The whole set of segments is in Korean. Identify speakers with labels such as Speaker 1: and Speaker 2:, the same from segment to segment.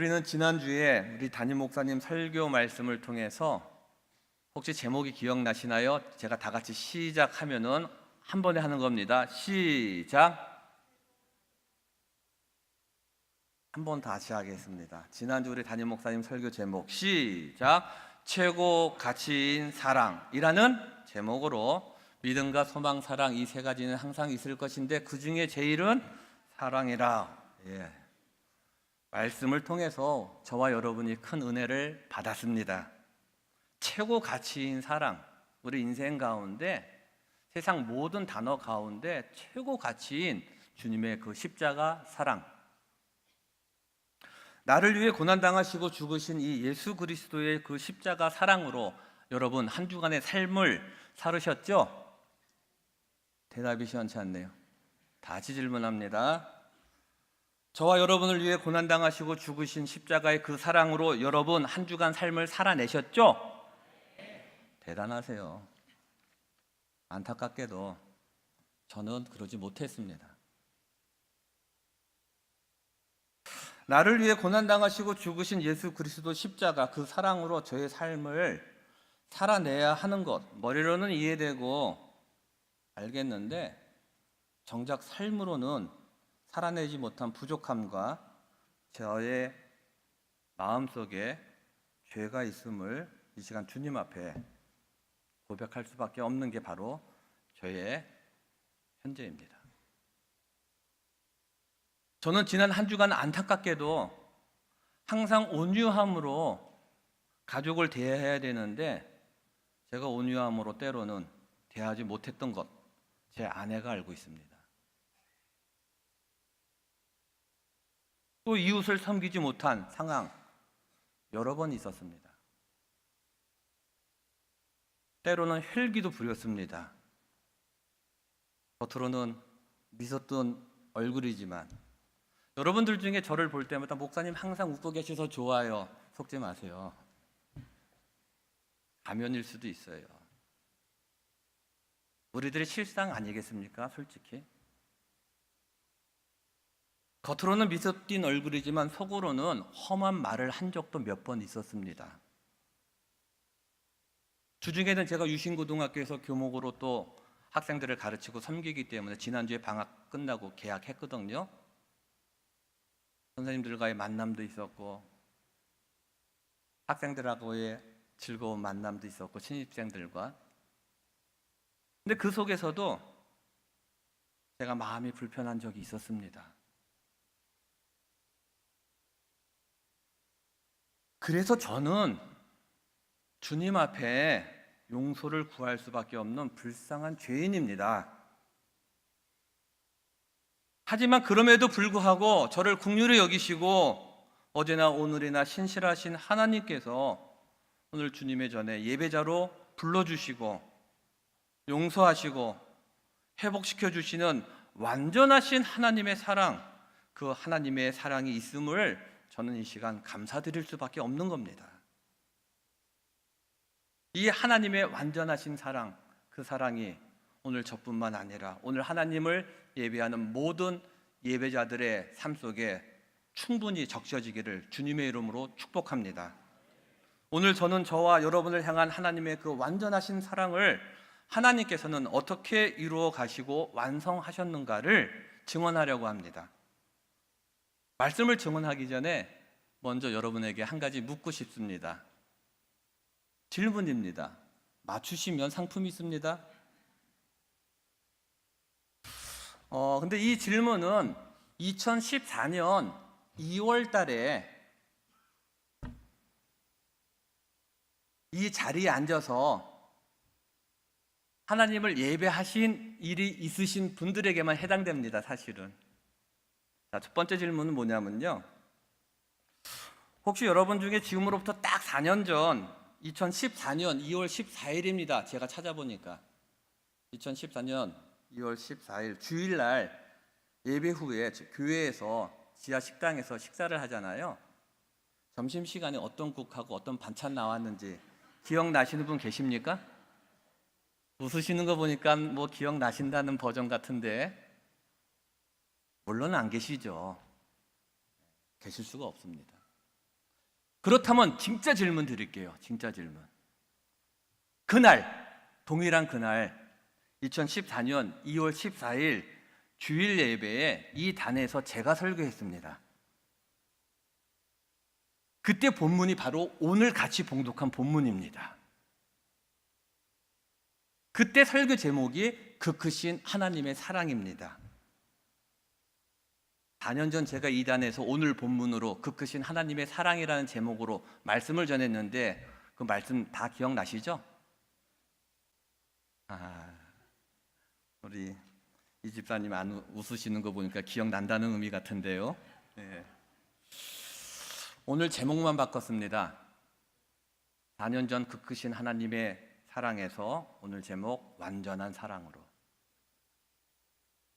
Speaker 1: 우리는 지난주에 우리 담임 목사님 설교 말씀을 통해서 혹시 제목이 기억나시나요? 제가 다 같이 시작하면은 한 번에 하는 겁니다. 시작. 한 번 다시 하겠습니다. 지난주 우리 담임 목사님 설교 제목 시작. 최고 가치인 사랑이라는 제목으로 믿음과 소망, 사랑 이 세 가지는 항상 있을 것인데 그 중에 제일은 사랑이라. 말씀을 통해서 저와 여러분이 큰 은혜를 받았습니다. 최고 가치인 사랑, 우리 인생 가운데 세상 모든 단어 가운데 최고 가치인 주님의 그 십자가 사랑, 나를 위해 고난당하시고 죽으신 이 예수 그리스도의 그 십자가 사랑으로 여러분 한 주간의 삶을 살으셨죠? 대답이 시원치 않네요. 다시 질문합니다. 저와 여러분을 위해 고난당하시고 죽으신 십자가의 그 사랑으로 여러분 한 주간 삶을 살아내셨죠? 대단하세요. 안타깝게도 저는 그러지 못했습니다. 나를 위해 고난당하시고 죽으신 예수 그리스도 십자가 그 사랑으로 저의 삶을 살아내야 하는 것, 머리로는 이해되고 알겠는데 정작 삶으로는 살아내지 못한 부족함과 저의 마음속에 죄가 있음을 이 시간 주님 앞에 고백할 수밖에 없는 게 바로 저의 현재입니다. 저는 지난 한 주간 안타깝게도 항상 온유함으로 가족을 대해야 되는데 제가 온유함으로 때로는 대하지 못했던 것, 제 아내가 알고 있습니다. 또 이웃을 섬기지 못한 상황 여러 번 있었습니다. 때로는 혈기도 부렸습니다. 겉으로는 미소뜬 얼굴이지만 여러분들 중에 저를 볼 때마다 목사님 항상 웃고 계셔서 좋아요. 속지 마세요. 가면일 수도 있어요. 우리들의 실상 아니겠습니까? 솔직히. 겉으로는 미소 띈 얼굴이지만 속으로는 험한 말을 한 적도 몇 번 있었습니다. 주중에는 제가 유신고등학교에서 교목으로 또 학생들을 가르치고 섬기기 때문에 지난주에 방학 끝나고 개학했거든요. 선생님들과의 만남도 있었고 학생들하고의 즐거운 만남도 있었고 신입생들과. 근데 그 속에서도 제가 마음이 불편한 적이 있었습니다. 그래서 저는 주님 앞에 용서를 구할 수밖에 없는 불쌍한 죄인입니다. 하지만 그럼에도 불구하고 저를 긍휼히 여기시고 어제나 오늘이나 신실하신 하나님께서 오늘 주님의 전에 예배자로 불러주시고 용서하시고 회복시켜 주시는 완전하신 하나님의 사랑, 그 하나님의 사랑이 있음을 저는 이 시간 감사드릴 수밖에 없는 겁니다. 이 하나님의 완전하신 사랑, 그 사랑이 오늘 저뿐만 아니라 오늘 하나님을 예배하는 모든 예배자들의 삶 속에 충분히 적셔지기를 주님의 이름으로 축복합니다. 오늘 저는 저와 여러분을 향한 하나님의 그 완전하신 사랑을 하나님께서는 어떻게 이루어 가시고 완성하셨는가를 증언하려고 합니다. 말씀을 증언하기 전에 먼저 여러분에게 한 가지 묻고 싶습니다. 질문입니다. 맞추시면 상품이 있습니다. 근데 이 질문은 2014년 2월 달에 이 자리에 앉아서 하나님을 예배하신 일이 있으신 분들에게만 해당됩니다. 사실은. 자, 첫 번째 질문은 뭐냐면요. 혹시 여러분 중에 지금으로부터 딱 4년 전 2014년 2월 14일입니다. 제가 찾아보니까 2014년 2월 14일 주일날 예배 후에 교회에서 지하 식당에서 식사를 하잖아요. 점심시간에 어떤 국하고 어떤 반찬 나왔는지 기억나시는 분 계십니까? 웃으시는 거 보니까 뭐 기억나신다는 버전 같은데 물론 안 계시죠. 계실 수가 없습니다. 그렇다면 진짜 질문 드릴게요. 진짜 질문. 그날, 동일한 그날 2014년 2월 14일 주일 예배에 이 단에서 제가 설교했습니다. 그때 본문이 바로 오늘 같이 봉독한 본문입니다. 그때 설교 제목이 그 크신 하나님의 사랑입니다. 4년 전 제가 이 단에서 오늘 본문으로 그 크신 하나님의 사랑이라는 제목으로 말씀을 전했는데 그 말씀 다 기억나시죠? 우리 이 집사님 안 웃으시는 거 보니까 기억난다는 의미 같은데요. 네. 오늘 제목만 바꿨습니다. 4년 전 그 크신 하나님의 사랑에서 오늘 제목 완전한 사랑으로.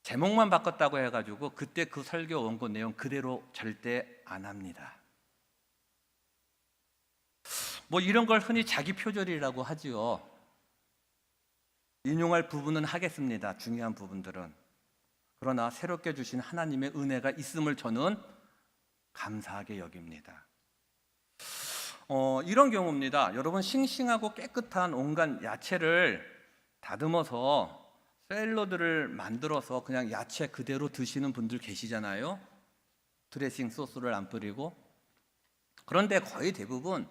Speaker 1: 제목만 바꿨다고 해가지고 그때 그 설교 원고 내용 그대로 절대 안 합니다. 뭐 이런 걸 흔히 자기 표절이라고 하지요. 인용할 부분은 하겠습니다. 중요한 부분들은. 그러나 새롭게 주신 하나님의 은혜가 있음을 저는 감사하게 여깁니다. 이런 경우입니다. 여러분, 싱싱하고 깨끗한 온갖 야채를 다듬어서 샐러드를 만들어서 그냥 야채 그대로 드시는 분들 계시잖아요. 드레싱 소스를 안 뿌리고. 그런데 거의 대부분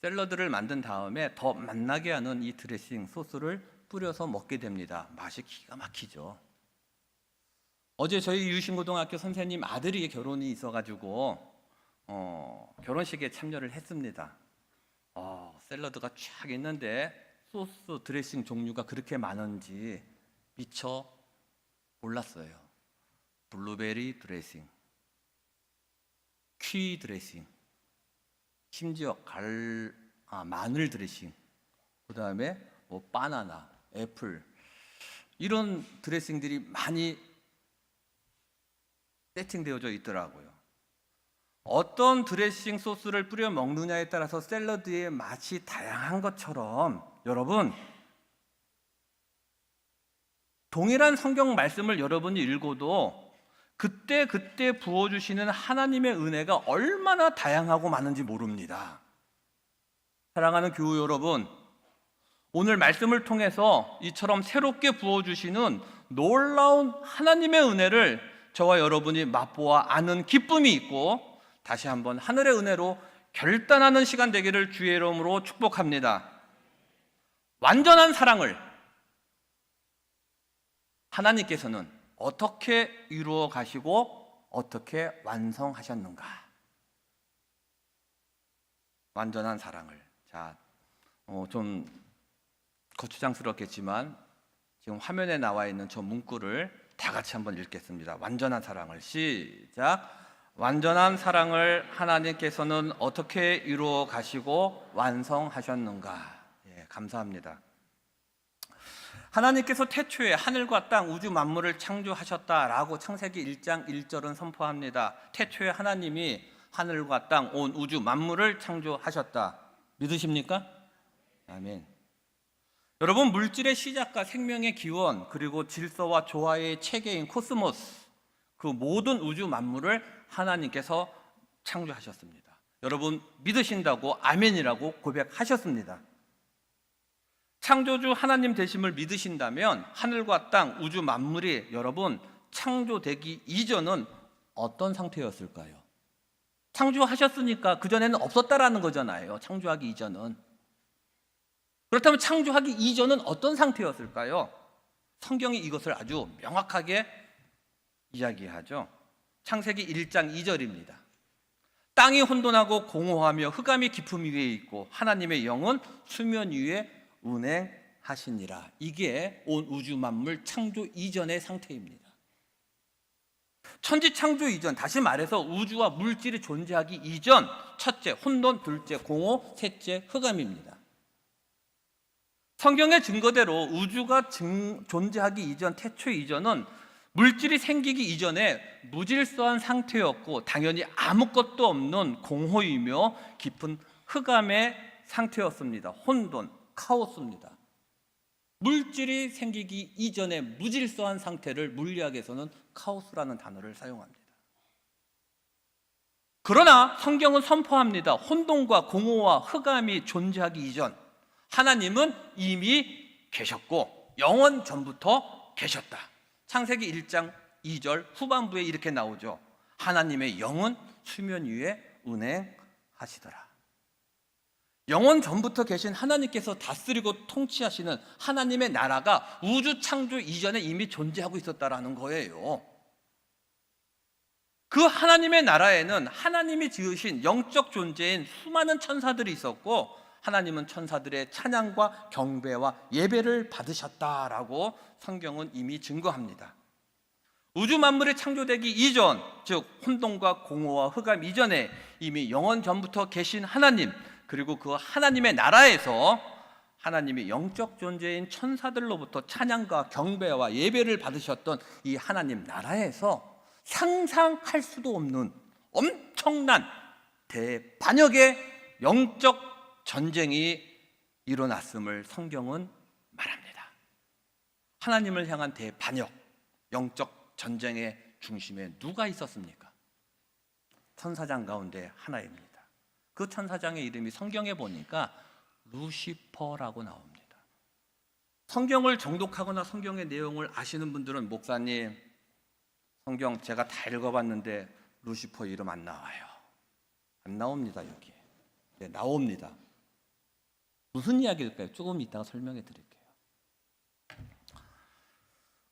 Speaker 1: 샐러드를 만든 다음에 더 맛나게 하는 이 드레싱 소스를 뿌려서 먹게 됩니다. 맛이 기가 막히죠. 어제 저희 유신고등학교 선생님 아들이 결혼이 있어가지고 결혼식에 참여를 했습니다. 샐러드가 쫙 있는데 소스 드레싱 종류가 그렇게 많은지 미처 몰랐어요. 블루베리 드레싱, 퀴 드레싱, 심지어 마늘 드레싱, 그 다음에 뭐 바나나, 애플, 이런 드레싱들이 많이 세팅되어져 있더라고요. 어떤 드레싱 소스를 뿌려 먹느냐에 따라서 샐러드의 맛이 다양한 것처럼 여러분, 동일한 성경 말씀을 여러분이 읽어도 그때 부어주시는 하나님의 은혜가 얼마나 다양하고 많은지 모릅니다. 사랑하는 교우 여러분, 오늘 말씀을 통해서 이처럼 새롭게 부어주시는 놀라운 하나님의 은혜를 저와 여러분이 맛보아 아는 기쁨이 있고 다시 한번 하늘의 은혜로 결단하는 시간 되기를 주의 이름으로 축복합니다. 완전한 사랑을 하나님께서는 어떻게 이루어 가시고 어떻게 완성하셨는가? 완전한 사랑을. 좀 거추장스럽겠지만 지금 화면에 나와 있는 저 문구를 다 같이 한번 읽겠습니다. 완전한 사랑을. 시작. 완전한 사랑을 하나님께서는 어떻게 이루어 가시고 완성하셨는가? 감사합니다. 하나님께서 태초에 하늘과 땅, 우주 만물을 창조하셨다라고 창세기 1장 1절은 선포합니다. 태초에 하나님이 하늘과 땅, 온 우주 만물을 창조하셨다. 믿으십니까? 아멘. 여러분, 물질의 시작과 생명의 기원, 그리고 질서와 조화의 체계인 코스모스, 그 모든 우주 만물을 하나님께서 창조하셨습니다. 여러분, 믿으신다고 아멘이라고 고백하셨습니다. 창조주 하나님 되심을 믿으신다면 하늘과 땅, 우주 만물이 여러분 창조되기 이전은 어떤 상태였을까요? 창조하셨으니까 그전에는 없었다라는 거잖아요. 창조하기 이전은. 그렇다면 창조하기 이전은 어떤 상태였을까요? 성경이 이것을 아주 명확하게 이야기하죠. 창세기 1장 2절입니다. 땅이 혼돈하고 공허하며 흑암이 깊음 위에 있고 하나님의 영은 수면 위에 운행하시니라. 이게 온 우주 만물 창조 이전의 상태입니다. 천지 창조 이전, 다시 말해서 우주와 물질이 존재하기 이전, 첫째 혼돈, 둘째 공허, 셋째 흑암입니다. 성경의 증거대로 우주가 존재하기 이전, 태초 이전은 물질이 생기기 이전에 무질서한 상태였고 당연히 아무것도 없는 공허이며 깊은 흑암의 상태였습니다. 혼돈, 카오스입니다. 물질이 생기기 이전에 무질서한 상태를 물리학에서는 카오스라는 단어를 사용합니다. 그러나 성경은 선포합니다. 혼돈과 공허와 흑암이 존재하기 이전 하나님은 이미 계셨고 영원 전부터 계셨다. 창세기 1장 2절 후반부에 이렇게 나오죠. 하나님의 영은 수면 위에 운행하시더라. 영원 전부터 계신 하나님께서 다스리고 통치하시는 하나님의 나라가 우주 창조 이전에 이미 존재하고 있었다라는 거예요. 그 하나님의 나라에는 하나님이 지으신 영적 존재인 수많은 천사들이 있었고 하나님은 천사들의 찬양과 경배와 예배를 받으셨다라고 성경은 이미 증거합니다. 우주 만물이 창조되기 이전, 즉 혼돈과 공허와 흑암 이전에 이미 영원 전부터 계신 하나님, 그리고 그 하나님의 나라에서 하나님이 영적 존재인 천사들로부터 찬양과 경배와 예배를 받으셨던 이 하나님 나라에서 상상할 수도 없는 엄청난 대반역의 영적 전쟁이 일어났음을 성경은 말합니다. 하나님을 향한 대반역, 영적 전쟁의 중심에 누가 있었습니까? 천사장 가운데 하나입니다. 그 천사장의 이름이 성경에 보니까 루시퍼라고 나옵니다. 성경을 정독하거나 성경의 내용을 아시는 분들은 목사님, 성경 제가 다 읽어봤는데 루시퍼 이름 안 나와요. 안 나옵니다. 여기. 네, 나옵니다. 무슨 이야기일까요? 조금 이따가 설명해 드릴게요.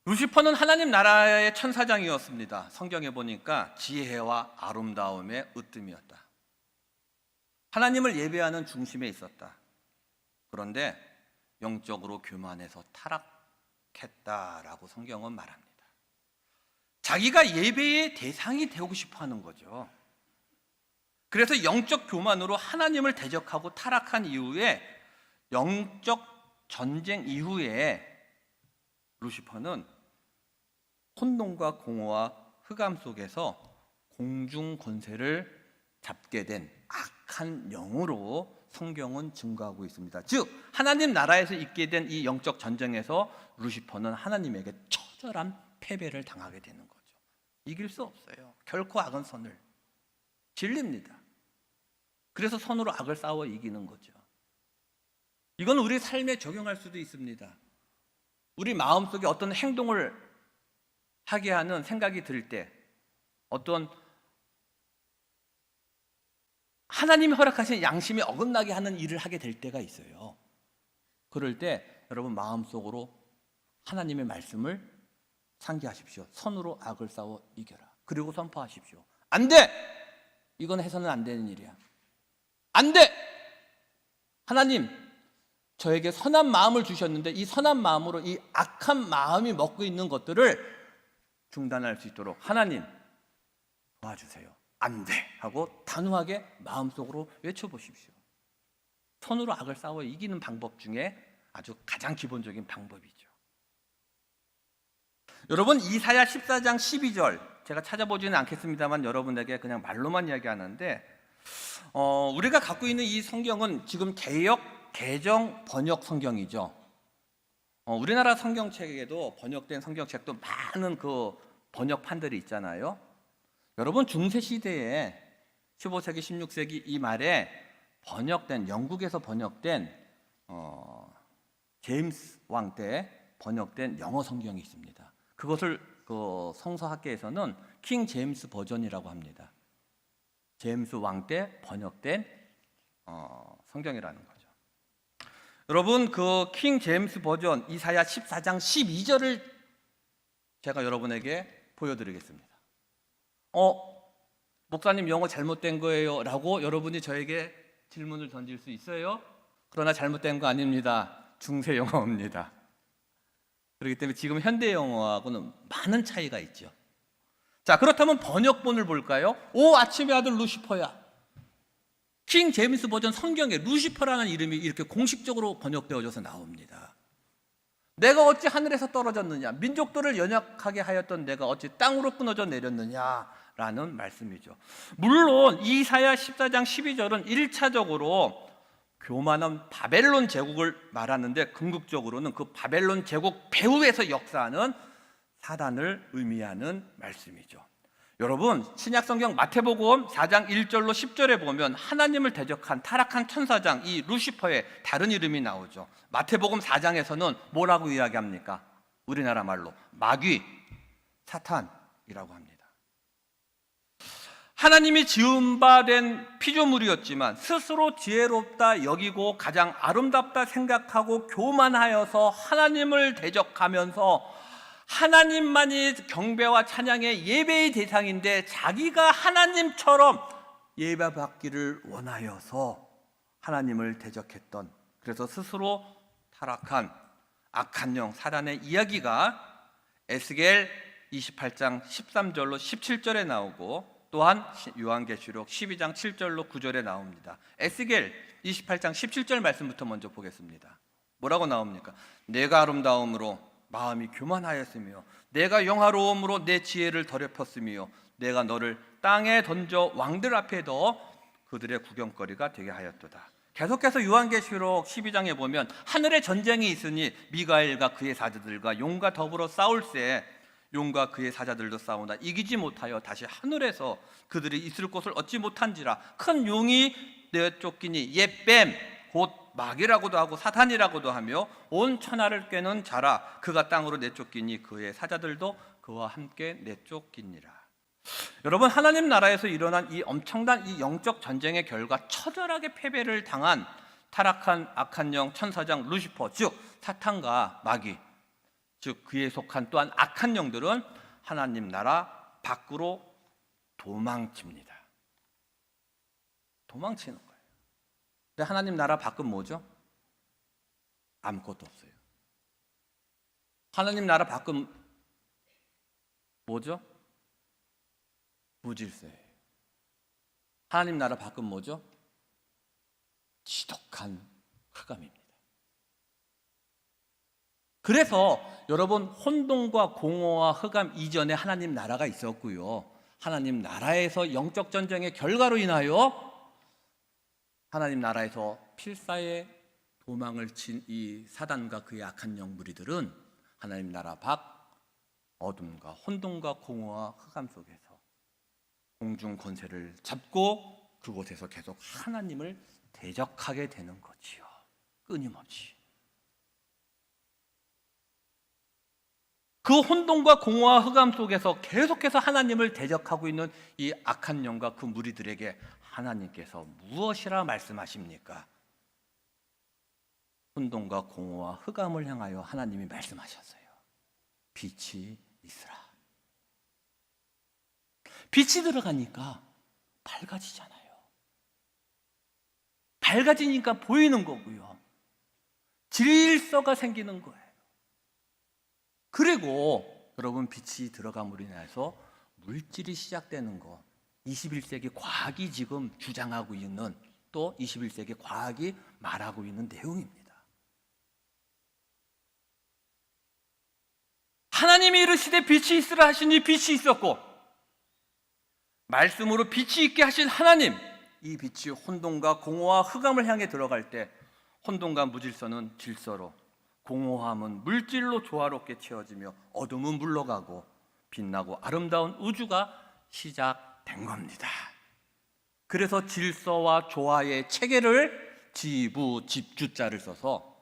Speaker 1: 루시퍼는 하나님 나라의 천사장이었습니다. 성경에 보니까 지혜와 아름다움의 으뜸이었다. 하나님을 예배하는 중심에 있었다. 그런데 영적으로 교만해서 타락했다라고 성경은 말합니다. 자기가 예배의 대상이 되고 싶어 하는 거죠. 그래서 영적 교만으로 하나님을 대적하고 타락한 이후에 영적 전쟁 이후에 루시퍼는 혼돈과 공허와 흑암 속에서 공중 권세를 잡게 된 악한 영으로 성경은 증거하고 있습니다. 즉 하나님 나라에서 있게 된 이 영적 전쟁에서 루시퍼는 하나님에게 처절한 패배를 당하게 되는 거죠. 이길 수 없어요. 결코 악은 선을 질립니다. 그래서 선으로 악을 싸워 이기는 거죠. 이건 우리 삶에 적용할 수도 있습니다. 우리 마음속에 어떤 행동을 하게 하는 생각이 들 때, 어떤 하나님이 허락하신 양심에 어긋나게 하는 일을 하게 될 때가 있어요. 그럴 때 여러분 마음속으로 하나님의 말씀을 상기하십시오. 선으로 악을 싸워 이겨라. 그리고 선포하십시오. 안 돼! 이건 해서는 안 되는 일이야. 안 돼! 하나님, 저에게 선한 마음을 주셨는데 이 선한 마음으로 이 악한 마음이 먹고 있는 것들을 중단할 수 있도록 하나님 도와주세요. 안 돼! 하고 단호하게 마음속으로 외쳐보십시오. 선으로 악을 싸워 이기는 방법 중에 아주 가장 기본적인 방법이죠. 여러분 이사야 14장 12절 제가 찾아보지는 않겠습니다만 여러분에게 그냥 말로만 이야기하는데 우리가 갖고 있는 이 성경은 지금 개역 개정 번역 성경이죠. 우리나라 성경책에도 번역된 성경책도 많은 그 번역판들이 있잖아요. 여러분 중세 시대에 15세기 16세기 이 말에 번역된 영국에서 번역된 제임스 왕 때 번역된 영어 성경이 있습니다. 그것을 그 성서학계에서는 킹 제임스 버전이라고 합니다. 제임스 왕 때 번역된 성경이라는 거죠. 여러분 그 킹 제임스 버전 이사야 14장 12절을 제가 여러분에게 보여드리겠습니다. 목사님 영어 잘못된 거예요 라고 여러분이 저에게 질문을 던질 수 있어요. 그러나 잘못된 거 아닙니다. 중세 영어입니다. 그렇기 때문에 지금 현대 영어하고는 많은 차이가 있죠. 자, 그렇다면 번역본을 볼까요? 오 아침의 아들 루시퍼야. 킹 제임스 버전 성경에 루시퍼라는 이름이 이렇게 공식적으로 번역되어져서 나옵니다. 내가 어찌 하늘에서 떨어졌느냐, 민족들을 연약하게 하였던 내가 어찌 땅으로 끊어져 내렸느냐라는 말씀이죠. 물론 이사야 14장 12절은 1차적으로 교만한 바벨론 제국을 말하는데 궁극적으로는 그 바벨론 제국 배후에서 역사하는 사단을 의미하는 말씀이죠. 여러분, 신약성경 마태복음 4장 1절로 10절에 보면 하나님을 대적한 타락한 천사장 이 루시퍼의 다른 이름이 나오죠. 마태복음 4장에서는 뭐라고 이야기합니까? 우리나라 말로 마귀, 사탄이라고 합니다. 하나님이 지은 바 된 피조물이었지만 스스로 지혜롭다 여기고 가장 아름답다 생각하고 교만하여서 하나님을 대적하면서 하나님만이 경배와 찬양의 예배의 대상인데 자기가 하나님처럼 예배받기를 원하여서 하나님을 대적했던, 그래서 스스로 타락한 악한 영 사단의 이야기가 에스겔 28장 13절로 17절에 나오고, 또한 요한계시록 12장 7절로 9절에 나옵니다. 에스겔 28장 17절 말씀부터 먼저 보겠습니다. 뭐라고 나옵니까? 내가 아름다움으로 마음이 교만하였으며 내가 영화로움으로 내 지혜를 더럽혔으며 내가 너를 땅에 던져 왕들 앞에 둬 그들의 구경거리가 되게 하였도다. 계속해서 요한계시록 12장에 보면 하늘에 전쟁이 있으니 미가엘과 그의 사자들과 용과 더불어 싸울세 용과 그의 사자들도 싸우나 이기지 못하여 다시 하늘에서 그들이 있을 곳을 얻지 못한지라. 큰 용이 내쫓기니 옛 뱀 곧 마귀라고도 하고 사탄이라고도 하며 온 천하를 꿰는 자라. 그가 땅으로 내쫓기니 그의 사자들도 그와 함께 내쫓기니라. 여러분, 하나님 나라에서 일어난 이 엄청난 이 영적 전쟁의 결과 처절하게 패배를 당한 타락한 악한 영 천사장 루시퍼, 즉 사탄과 마귀, 즉 그에 속한 또한 악한 영들은 하나님 나라 밖으로 도망칩니다. 도망치는 거예요. 근데 하나님 나라 밖은 뭐죠? 아무것도 없어요. 하나님 나라 밖은 뭐죠? 무질서예요. 하나님 나라 밖은 뭐죠? 지독한 흑암입니다. 그래서 여러분, 혼돈과 공허와 흑암 이전에 하나님 나라가 있었고요, 하나님 나라에서 영적 전쟁의 결과로 인하여 하나님 나라에서 필사의 도망을 친 이 사단과 그의 악한 영 무리들은 하나님 나라 밖 어둠과 혼돈과 공허와 흑암 속에서 공중 권세를 잡고 그곳에서 계속 하나님을 대적하게 되는 거지요. 끊임없이. 그 혼돈과 공허와 흑암 속에서 계속해서 하나님을 대적하고 있는 이 악한 영과 그 무리들에게 하나님께서 무엇이라 말씀하십니까? 혼돈과 공허와 흑암을 향하여 하나님이 말씀하셨어요. 빛이 있으라. 빛이 들어가니까 밝아지잖아요. 밝아지니까 보이는 거고요, 질서가 생기는 거예요. 그리고 여러분, 빛이 들어감으로 인해서 물질이 시작되는 거, 21세기 과학이 지금 주장하고 있는, 또 21세기 과학이 말하고 있는 내용입니다. 하나님이 이르시되 빛이 있으라 하시니 빛이 있었고, 말씀으로 빛이 있게 하신 하나님, 이 빛이 혼돈과 공허와 흑암을 향해 들어갈 때 혼돈과 무질서는 질서로, 공허함은 물질로 조화롭게 채워지며 어둠은 물러가고 빛나고 아름다운 우주가 시작된 겁니다. 그래서 질서와 조화의 체계를 지부, 집주자를 써서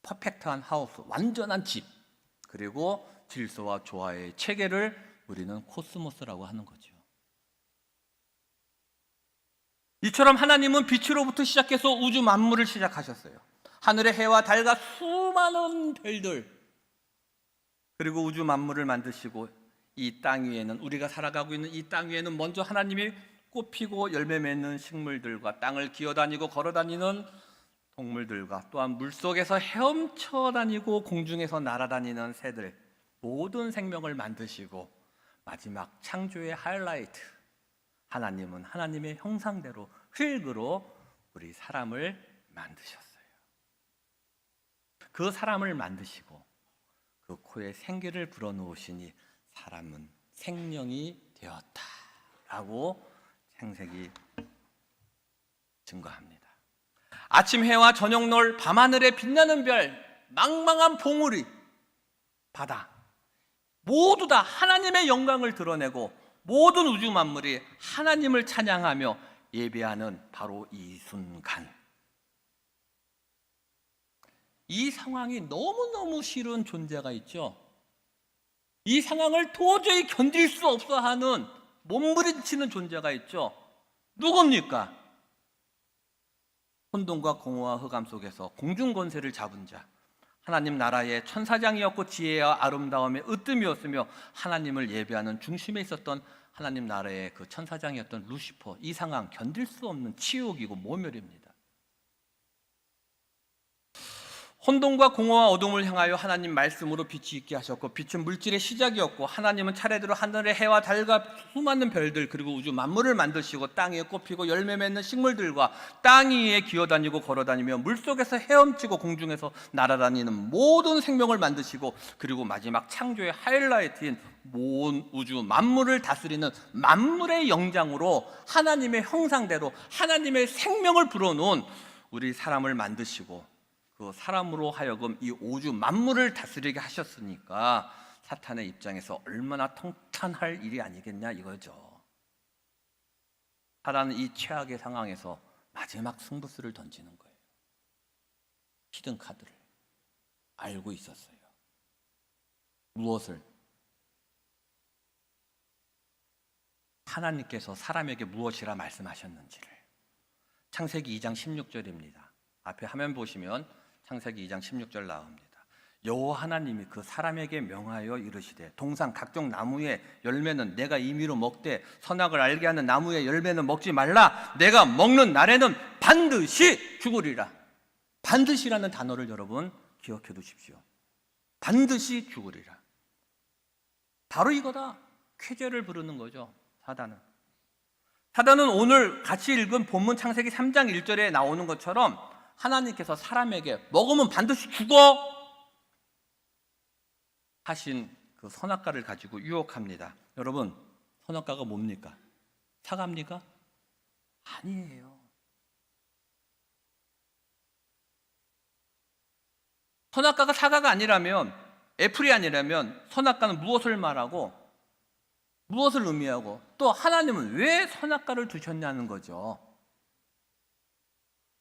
Speaker 1: 퍼펙트한 하우스, 완전한 집, 그리고 질서와 조화의 체계를 우리는 코스모스라고 하는 거죠. 이처럼 하나님은 빛으로부터 시작해서 우주 만물을 시작하셨어요. 하늘의 해와 달과 수많은 별들, 그리고 우주 만물을 만드시고 이 땅 위에는, 우리가 살아가고 있는 이 땅 위에는 먼저 하나님이 꽃피고 열매 맺는 식물들과 땅을 기어다니고 걸어다니는 동물들과 또한 물속에서 헤엄쳐 다니고 공중에서 날아다니는 새들, 모든 생명을 만드시고 마지막 창조의 하이라이트, 하나님은 하나님의 형상대로 흙으로 우리 사람을 만드셨어요. 그 사람을 만드시고 그 코에 생기를 불어넣으시니 사람은 생명이 되었다라고 창세기 증거합니다. 아침 해와 저녁 노을, 밤하늘에 빛나는 별, 망망한 봉우리, 바다, 모두 다 하나님의 영광을 드러내고 모든 우주 만물이 하나님을 찬양하며 예배하는 바로 이 순간, 이 상황이 너무너무 싫은 존재가 있죠. 이 상황을 도저히 견딜 수 없어 하는 몸부림치는 존재가 있죠. 누굽니까? 혼돈과 공허와 흑암 속에서 공중 권세를 잡은 자, 하나님 나라의 천사장이었고 지혜와 아름다움의 으뜸이었으며 하나님을 예배하는 중심에 있었던 하나님 나라의 그 천사장이었던 루시퍼, 이 상황 견딜 수 없는 치욕이고 모멸입니다. 혼돈과 공허와 어둠을 향하여 하나님 말씀으로 빛이 있게 하셨고, 빛은 물질의 시작이었고, 하나님은 차례대로 하늘의 해와 달과 수많은 별들 그리고 우주 만물을 만드시고, 땅 위에 꽃피고 열매 맺는 식물들과 땅 위에 기어다니고 걸어다니며 물속에서 헤엄치고 공중에서 날아다니는 모든 생명을 만드시고, 그리고 마지막 창조의 하이라이트인 모든 우주 만물을 다스리는 만물의 영장으로 하나님의 형상대로 하나님의 생명을 불어넣은 우리 사람을 만드시고, 그 사람으로 하여금 이 우주 만물을 다스리게 하셨으니까 사탄의 입장에서 얼마나 통탄할 일이 아니겠냐 이거죠. 사단은 이 최악의 상황에서 마지막 승부수를 던지는 거예요. 히든 카드를 알고 있었어요. 무엇을? 하나님께서 사람에게 무엇이라 말씀하셨는지를. 창세기 2장 16절입니다. 앞에 화면 보시면 창세기 2장 16절 나옵니다. 여호와 하나님이 그 사람에게 명하여 이르시되 동산 각종 나무의 열매는 내가 임의로 먹되 선악을 알게 하는 나무의 열매는 먹지 말라. 내가 먹는 날에는 반드시 죽으리라. 반드시라는 단어를 여러분 기억해 두십시오. 반드시 죽으리라. 바로 이거다. 쾌재를 부르는 거죠. 사단은 오늘 같이 읽은 본문 창세기 3장 1절에 나오는 것처럼 하나님께서 사람에게 먹으면 반드시 죽어 하신 그 선악과를 가지고 유혹합니다. 여러분, 선악과가 뭡니까? 사과입니까? 아니에요. 선악과가 사과가 아니라면, 애플이 아니라면 선악과는 무엇을 말하고 무엇을 의미하고 또 하나님은 왜 선악과를 두셨냐는 거죠.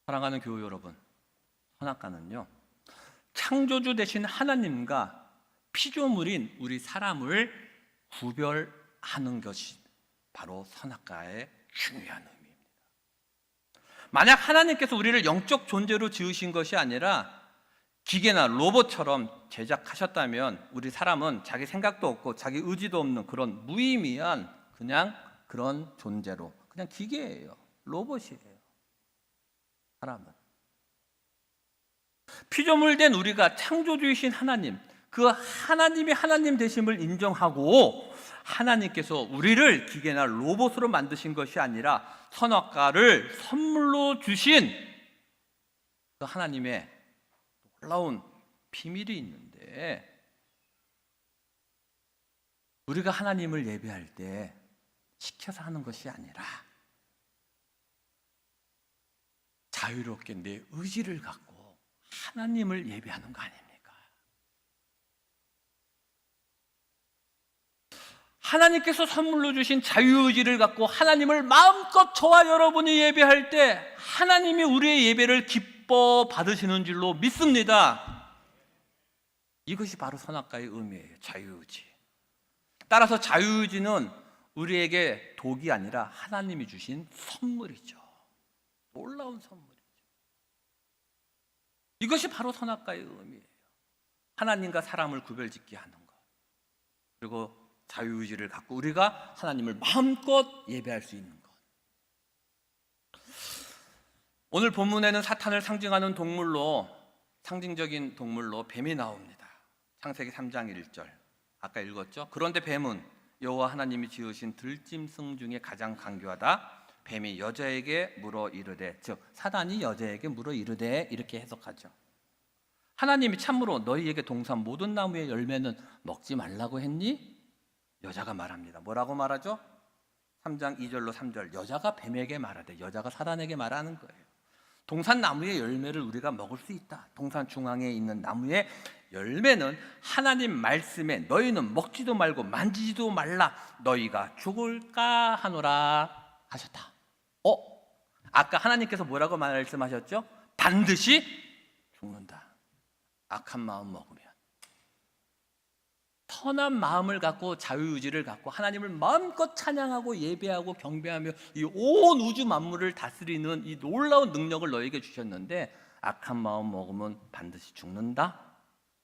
Speaker 1: 사랑하는 교우 여러분, 선악과는요, 창조주 되신 하나님과 피조물인 우리 사람을 구별하는 것이 바로 선악과의 중요한 의미입니다. 만약 하나님께서 우리를 영적 존재로 지으신 것이 아니라 기계나 로봇처럼 제작하셨다면 우리 사람은 자기 생각도 없고 자기 의지도 없는 그런 무의미한 그냥 그런 존재로, 그냥 기계예요. 로봇이에요. 사람은 피조물 된 우리가 창조주이신 하나님, 그 하나님이 하나님 되심을 인정하고 하나님께서 우리를 기계나 로봇으로 만드신 것이 아니라 선악과를 선물로 주신 그 하나님의 놀라운 비밀이 있는데, 우리가 하나님을 예배할 때 시켜서 하는 것이 아니라 자유롭게 내 의지를 갖고 하나님을 예배하는 거 아닙니까? 하나님께서 선물로 주신 자유의지를 갖고 하나님을 마음껏 저와 여러분이 예배할 때 하나님이 우리의 예배를 기뻐 받으시는 줄로 믿습니다. 이것이 바로 선악과의 의미예요. 자유의지. 따라서 자유의지는 우리에게 독이 아니라 하나님이 주신 선물이죠. 놀라운 선물이죠. 이것이 바로 선악과의 의미예요. 하나님과 사람을 구별짓게 하는 것, 그리고 자유의지를 갖고 우리가 하나님을 마음껏 예배할 수 있는 것. 오늘 본문에는 사탄을 상징하는 동물로, 상징적인 동물로 뱀이 나옵니다. 창세기 3장 1절 아까 읽었죠? 그런데 뱀은 여호와 하나님이 지으신 들짐승 중에 가장 강교하다. 뱀이 여자에게 물어 이르되, 즉 사단이 여자에게 물어 이르되, 이렇게 해석하죠. 하나님이 참으로 너희에게 동산 모든 나무의 열매는 먹지 말라고 했니? 여자가 말합니다. 뭐라고 말하죠? 3장 2절로 3절, 여자가 뱀에게 말하되, 여자가 사단에게 말하는 거예요. 동산 나무의 열매를 우리가 먹을 수 있다. 동산 중앙에 있는 나무의 열매는 하나님 말씀에 너희는 먹지도 말고 만지지도 말라 너희가 죽을까 하노라 하셨다. 아까 하나님께서 뭐라고 말씀하셨죠? 반드시 죽는다. 악한 마음 먹으면. 선한 마음을 갖고 자유의지를 갖고 하나님을 마음껏 찬양하고 예배하고 경배하며 이 온 우주 만물을 다스리는 이 놀라운 능력을 너에게 주셨는데 악한 마음 먹으면 반드시 죽는다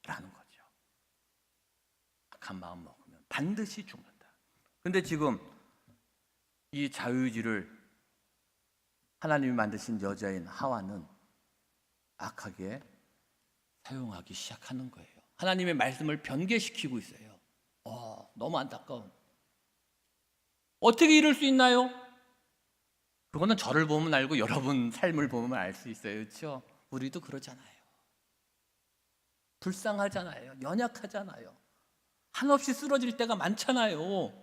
Speaker 1: 라는 거죠. 악한 마음 먹으면 반드시 죽는다. 근데 지금 이 자유의지를 하나님이 만드신 여자인 하와는 악하게 사용하기 시작하는 거예요. 하나님의 말씀을 변개시키고 있어요. 너무 안타까운. 어떻게 이럴 수 있나요? 그거는 저를 보면 알고 여러분 삶을 보면 알 수 있어요. 그렇죠? 우리도 그러잖아요. 불쌍하잖아요. 연약하잖아요. 한없이 쓰러질 때가 많잖아요.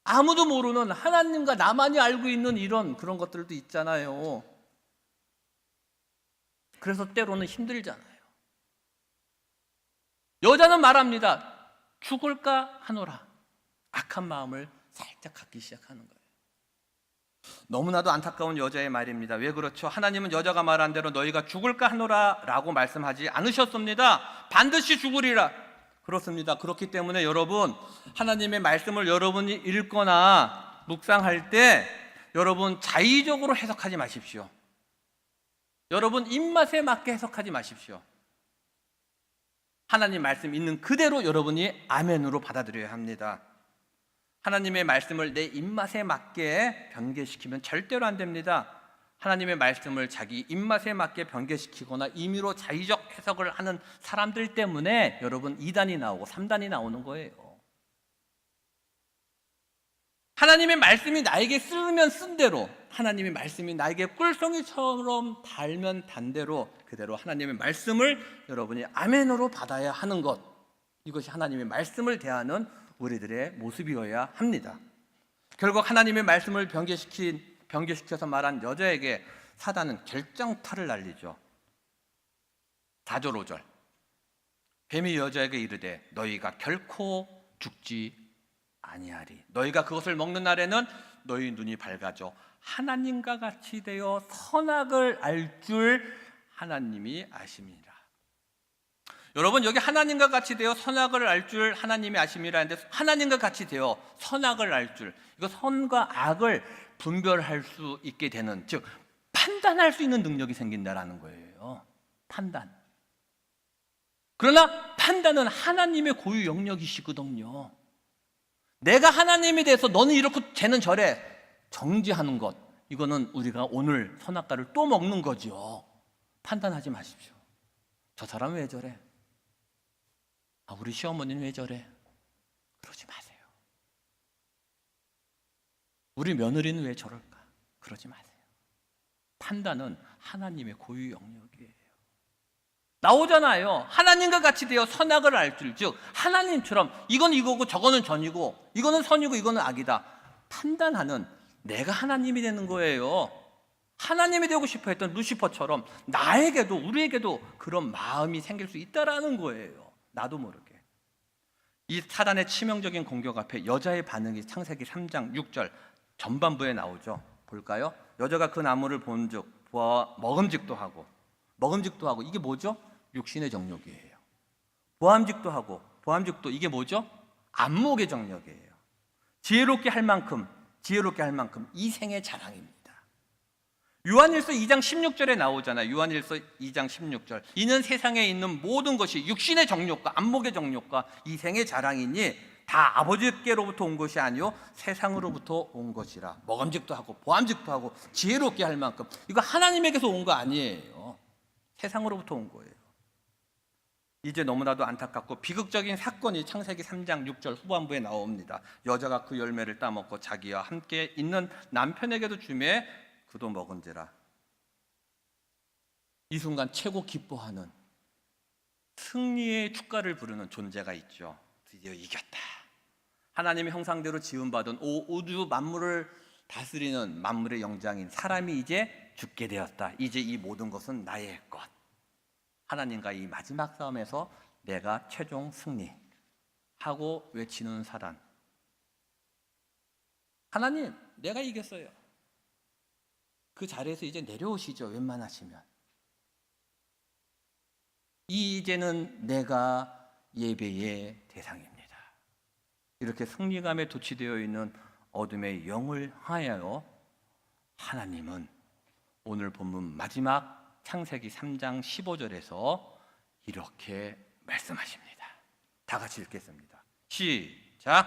Speaker 1: 아무도 모르는 하나님과 나만이 알고 있는 그런 것들도 있잖아요. 그래서 때로는 힘들잖아요. 여자는 말합니다. 죽을까 하노라. 악한 마음을 살짝 갖기 시작하는 거예요. 너무나도 안타까운 여자의 말입니다. 왜 그렇죠? 하나님은 여자가 말한 대로 너희가 죽을까 하노라 라고 말씀하지 않으셨습니다. 반드시 죽으리라. 그렇습니다. 그렇기 때문에 여러분, 하나님의 말씀을 여러분이 읽거나 묵상할 때 여러분 자의적으로 해석하지 마십시오. 여러분 입맛에 맞게 해석하지 마십시오. 하나님 말씀 있는 그대로 여러분이 아멘으로 받아들여야 합니다. 하나님의 말씀을 내 입맛에 맞게 변개시키면 절대로 안 됩니다. 하나님의 말씀을 자기 입맛에 맞게 변개시키거나 임의로 자의적 해석을 하는 사람들 때문에 여러분 2단이 나오고 3단이 나오는 거예요. 하나님의 말씀이 나에게 쓰면 쓴 대로, 하나님의 말씀이 나에게 꿀송이처럼 달면 단 대로 그대로 하나님의 말씀을 여러분이 아멘으로 받아야 하는 것, 이것이 하나님의 말씀을 대하는 우리들의 모습이어야 합니다. 결국 하나님의 말씀을 변개시켜서 말한 여자에게 사단은 결정타를 날리죠. 4절 5절 뱀이 여자에게 이르되 너희가 결코 죽지 아니하리. 너희가 그것을 먹는 날에는 너희 눈이 밝아져 하나님과 같이 되어 선악을 알 줄 하나님이 아심이라. 여러분 여기 하나님과 같이 되어 선악을 알 줄 하나님이 아심이라 하는데 하나님과 같이 되어 선악을 알 줄, 이거 선과 악을 분별할 수 있게 되는, 즉 판단할 수 있는 능력이 생긴다라는 거예요. 판단. 그러나 판단은 하나님의 고유 영역이시거든요. 내가 하나님에 대해서 너는 이렇고 쟤는 저래 정지하는 것, 이거는 우리가 오늘 선악과를 또 먹는 거죠. 판단하지 마십시오. 저 사람 왜 저래? 우리 시어머니는 왜 저래? 그러지 마세요. 우리 며느리는 왜 저럴까? 그러지 마세요. 판단은 하나님의 고유 영역이에요. 나오잖아요. 하나님과 같이 되어 선악을 알 줄, 즉 하나님처럼 이건 이거고 저거는 전이고 이거는 선이고 이거는 악이다 판단하는 내가 하나님이 되는 거예요. 하나님이 되고 싶어 했던 루시퍼처럼 나에게도 우리에게도 그런 마음이 생길 수 있다라는 거예요. 나도 모르게. 이 사단의 치명적인 공격 앞에 여자의 반응이 창세기 3장 6절 전반부에 나오죠. 볼까요? 여자가 그 나무를 본즉 먹음직도 하고 이게 뭐죠? 육신의 정욕이에요. 보암직도 하고 보암직도 이게 뭐죠? 안목의 정욕이에요. 지혜롭게 할 만큼 이생의 자랑입니다. 요한일서 2장 16절에 나오잖아요. 요한일서 2장 16절 이는 세상에 있는 모든 것이 육신의 정욕과 안목의 정욕과 이생의 자랑이니 다 아버지께로부터 온 것이 아니요 세상으로부터 온 것이라. 먹음직도 하고 보암직도 하고 지혜롭게 할 만큼, 이거 하나님에게서 온 거 아니에요. 세상으로부터 온 거예요. 이제 너무나도 안타깝고 비극적인 사건이 창세기 3장 6절 후반부에 나옵니다. 여자가 그 열매를 따먹고 자기와 함께 있는 남편에게도 주매 그도 먹은지라. 이 순간 최고 기뻐하는 승리의 축가를 부르는 존재가 있죠. 드디어 이겼다. 하나님의 형상대로 지음받은 우주 만물을 다스리는 만물의 영장인 사람이 이제 죽게 되었다. 이제 이 모든 것은 나의 것. 하나님과 이 마지막 싸움에서 내가 최종 승리하고 외치는 사단. 하나님, 내가 이겼어요. 그 자리에서 이제 내려오시죠. 웬만하시면. 이제는 내가 예배의 대상입니다. 이렇게 승리감에 도취되어 있는 어둠의 영을 향하여 하나님은 오늘 본문 마지막 창세기 3장 15절에서 이렇게 말씀하십니다. 다 같이 읽겠습니다. 시작.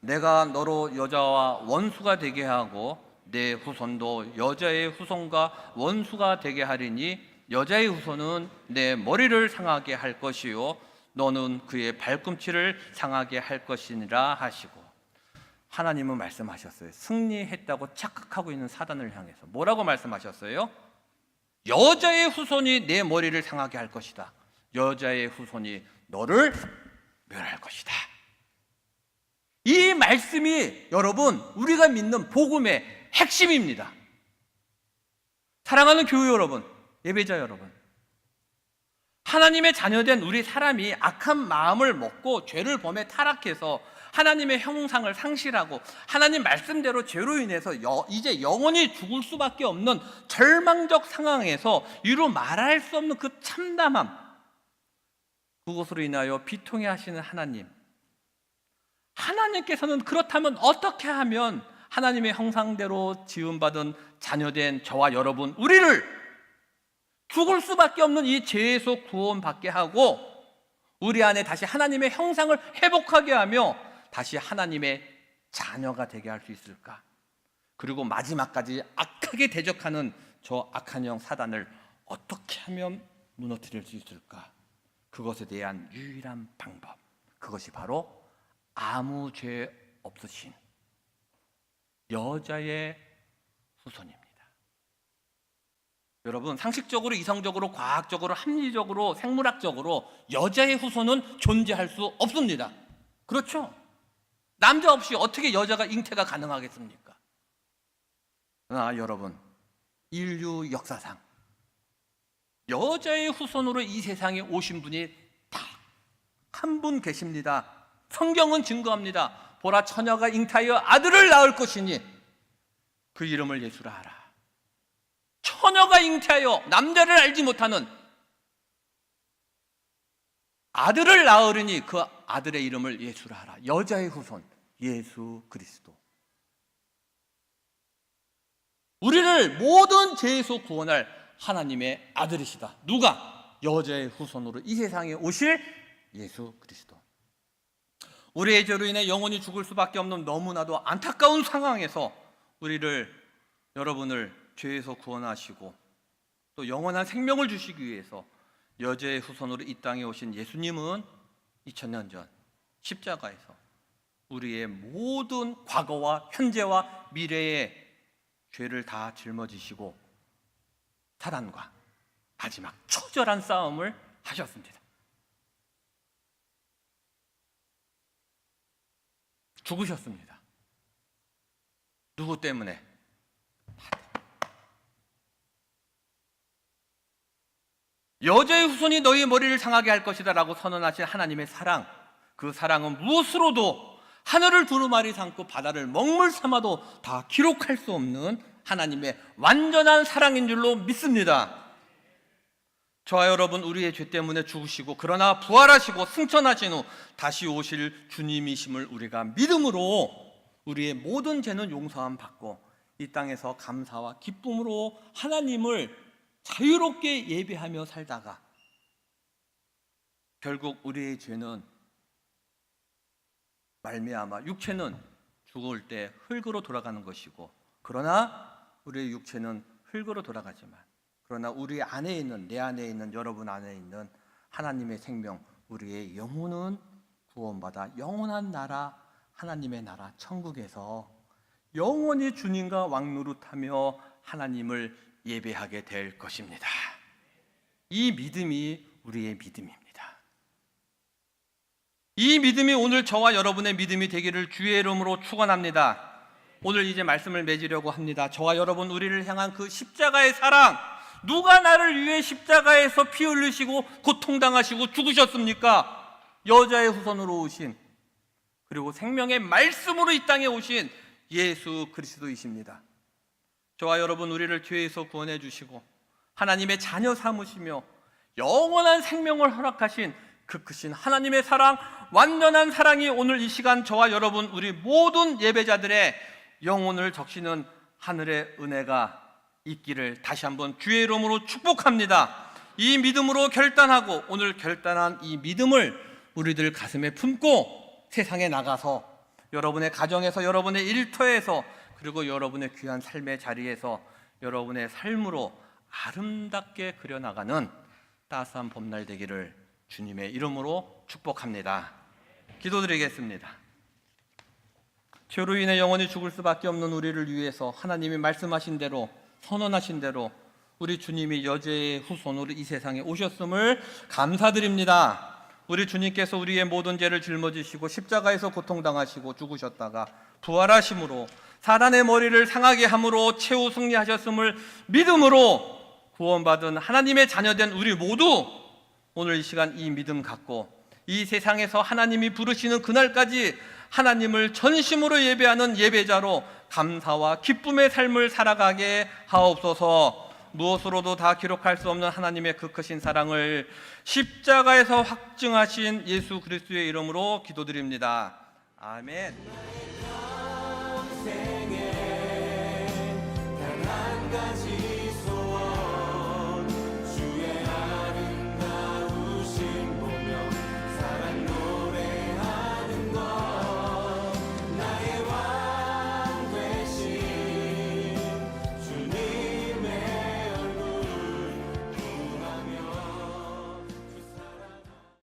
Speaker 1: 내가 너로 여자와 원수가 되게 하고 내 후손도 여자의 후손과 원수가 되게 하리니 여자의 후손은 내 머리를 상하게 할 것이요 너는 그의 발꿈치를 상하게 할 것이니라 하시고, 하나님은 말씀하셨어요. 승리했다고 착각하고 있는 사단을 향해서 뭐라고 말씀하셨어요? 여자의 후손이 내 머리를 상하게 할 것이다. 여자의 후손이 너를 멸할 것이다. 이 말씀이 여러분 우리가 믿는 복음의 핵심입니다. 사랑하는 교회 여러분, 예배자 여러분, 하나님의 자녀된 우리 사람이 악한 마음을 먹고 죄를 범해 타락해서 하나님의 형상을 상실하고 하나님 말씀대로 죄로 인해서 이제 영원히 죽을 수밖에 없는 절망적 상황에서 이루 말할 수 없는 그 참담함, 그것으로 인하여 비통해 하시는 하나님, 하나님께서는 그렇다면 어떻게 하면 하나님의 형상대로 지음받은 자녀된 저와 여러분, 우리를 죽을 수밖에 없는 이 죄에서 구원받게 하고 우리 안에 다시 하나님의 형상을 회복하게 하며 다시 하나님의 자녀가 되게 할 수 있을까? 그리고 마지막까지 악하게 대적하는 저 악한 영 사단을 어떻게 하면 무너뜨릴 수 있을까? 그것에 대한 유일한 방법, 그것이 바로 아무 죄 없으신 여자의 후손입니다. 여러분, 상식적으로, 이성적으로, 과학적으로, 합리적으로, 생물학적으로 여자의 후손은 존재할 수 없습니다. 그렇죠? 남자 없이 어떻게 여자가 잉태가 가능하겠습니까? 그러나 여러분, 인류 역사상 여자의 후손으로 이 세상에 오신 분이 딱 한 분 계십니다. 성경은 증거합니다. 보라, 처녀가 잉태하여 아들을 낳을 것이니 그 이름을 예수라 하라. 처녀가 잉태하여 남자를 알지 못하는 아들을 낳으리니 그 아들의 이름을 예수라 하라. 여자의 후손 예수 그리스도, 우리를 모든 죄에서 구원할 하나님의 아들이시다. 누가? 여자의 후손으로 이 세상에 오실 예수 그리스도. 우리의 죄로 인해 영원히 죽을 수밖에 없는 너무나도 안타까운 상황에서 여러분을 죄에서 구원하시고 또 영원한 생명을 주시기 위해서 여자의 후손으로 이 땅에 오신 예수님은 2000년 전 십자가에서 우리의 모든 과거와 현재와 미래의 죄를 다 짊어지시고 사단과 마지막 처절한 싸움을 하셨습니다. 죽으셨습니다. 누구 때문에? 여자의 후손이 너희 머리를 상하게 할 것이다 라고 선언하신 하나님의 사랑, 그 사랑은 무엇으로도 하늘을 두루마리 삼고 바다를 먹물 삼아도 다 기록할 수 없는 하나님의 완전한 사랑인 줄로 믿습니다. 저와 여러분, 우리의 죄 때문에 죽으시고 그러나 부활하시고 승천하신 후 다시 오실 주님이심을 우리가 믿음으로 우리의 모든 죄는 용서함 받고 이 땅에서 감사와 기쁨으로 하나님을 자유롭게 예배하며 살다가 결국 우리의 죄는 말미암아 육체는 죽을 때 흙으로 돌아가는 것이고, 그러나 우리의 육체는 흙으로 돌아가지만 그러나 우리 안에 있는, 내 안에 있는, 여러분 안에 있는 하나님의 생명, 우리의 영혼은 구원받아 영원한 나라, 하나님의 나라 천국에서 영원히 주님과 왕노릇하며 하나님을 예배하게 될 것입니다. 이 믿음이 우리의 믿음입니다. 이 믿음이 오늘 저와 여러분의 믿음이 되기를 주의 이름으로 축원합니다. 오늘 이제 말씀을 맺으려고 합니다. 저와 여러분 우리를 향한 그 십자가의 사랑, 누가 나를 위해 십자가에서 피 흘리시고 고통당하시고 죽으셨습니까? 여자의 후손으로 오신, 그리고 생명의 말씀으로 이 땅에 오신 예수 그리스도이십니다. 저와 여러분 우리를 죄에서 구원해 주시고 하나님의 자녀 삼으시며 영원한 생명을 허락하신 그 크신 하나님의 사랑, 완전한 사랑이 오늘 이 시간 저와 여러분 우리 모든 예배자들의 영혼을 적시는 하늘의 은혜가 있기를 다시 한번 주의 이름으로 축복합니다. 이 믿음으로 결단하고 오늘 결단한 이 믿음을 우리들 가슴에 품고 세상에 나가서 여러분의 가정에서, 여러분의 일터에서, 그리고 여러분의 귀한 삶의 자리에서 여러분의 삶으로 아름답게 그려나가는 따스한 봄날 되기를 주님의 이름으로 축복합니다. 기도드리겠습니다. 죄로 인해 영원히 죽을 수밖에 없는 우리를 위해서 하나님이 말씀하신 대로, 선언하신 대로 우리 주님이 여자의 후손으로 이 세상에 오셨음을 감사드립니다. 우리 주님께서 우리의 모든 죄를 짊어지시고 십자가에서 고통당하시고 죽으셨다가 부활하심으로 사단의 머리를 상하게 함으로 최후 승리하셨음을 믿음으로 구원받은 하나님의 자녀된 우리 모두 오늘 이 시간 이 믿음 갖고 이 세상에서 하나님이 부르시는 그날까지 하나님을 전심으로 예배하는 예배자로 감사와 기쁨의 삶을 살아가게 하옵소서. 무엇으로도 다 기록할 수 없는 하나님의 그 크신 사랑을 십자가에서 확증하신 예수 그리스도의 이름으로 기도드립니다. 아멘.
Speaker 2: 평생에 단 한 가지